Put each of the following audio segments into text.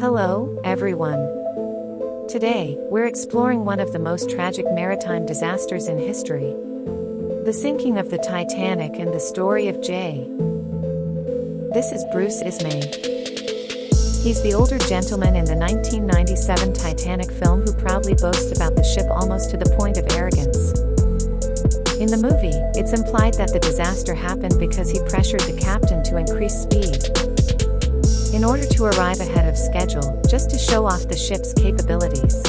Hello, everyone. Today, we're exploring one of the most tragic maritime disasters in history. The sinking of the Titanic and the story of Jay. This is Bruce Ismay. He's the older gentleman in the 1997 Titanic film who proudly boasts about the ship almost to the point of arrogance. In the movie, it's implied that the disaster happened because he pressured the captain to increase speed in order to arrive ahead of schedule, just to show off the ship's capabilities.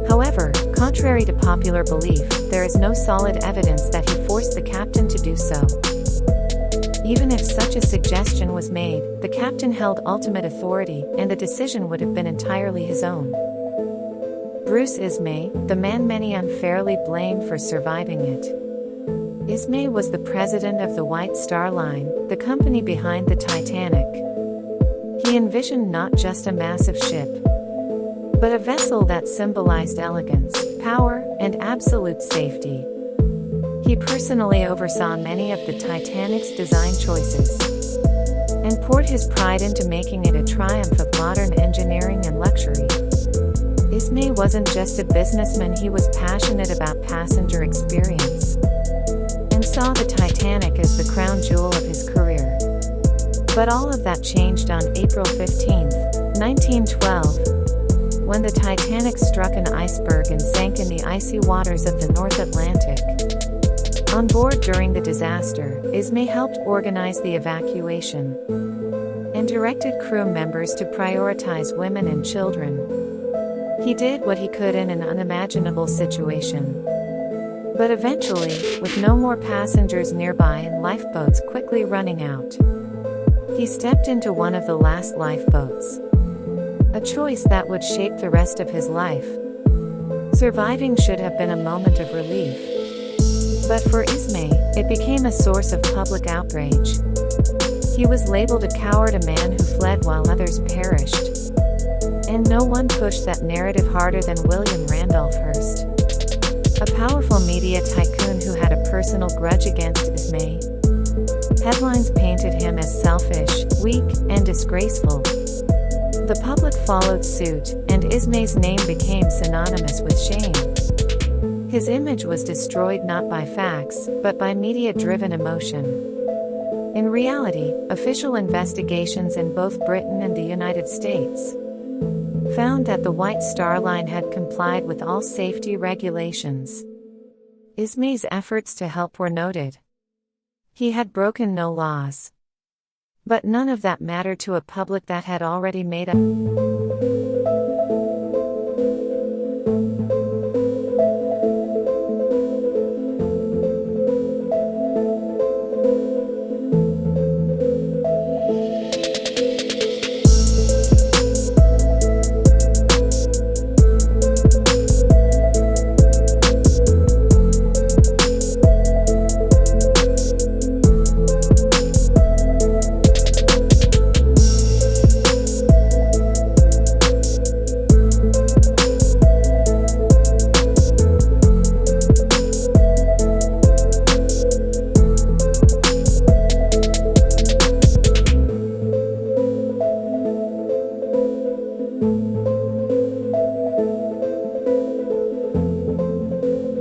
However, contrary to popular belief, there is no solid evidence that he forced the captain to do so. Even if such a suggestion was made, the captain held ultimate authority, and the decision would have been entirely his own. Bruce Ismay, the man many unfairly blame for surviving it. Ismay was the president of the White Star Line, the company behind the Titanic. He envisioned not just a massive ship, but a vessel that symbolized elegance, power, and absolute safety. He personally oversaw many of the Titanic's design choices, and poured his pride into making it a triumph of modern engineering and luxury. Ismay wasn't just a businessman, he was passionate about passenger experience, and saw the Titanic as the crown jewel of his career. But all of that changed on April 15, 1912, when the Titanic struck an iceberg and sank in the icy waters of the North Atlantic. On board during the disaster, Ismay helped organize the evacuation and directed crew members to prioritize women and children. He did what he could in an unimaginable situation. But eventually, with no more passengers nearby and lifeboats quickly running out, he stepped into one of the last lifeboats. A choice that would shape the rest of his life. Surviving should have been a moment of relief. But for Ismay, it became a source of public outrage. He was labeled a coward, a man who fled while others perished. And no one pushed that narrative harder than William Randolph Hearst, a powerful media tycoon who had a personal grudge against Ismay. Headlines painted him as selfish, weak, and disgraceful. The public followed suit, and Ismay's name became synonymous with shame. His image was destroyed not by facts, but by media-driven emotion. In reality, official investigations in both Britain and the United States found that the White Star Line had complied with all safety regulations. Ismay's efforts to help were noted. He had broken no laws. But none of that mattered to a public that had already made up.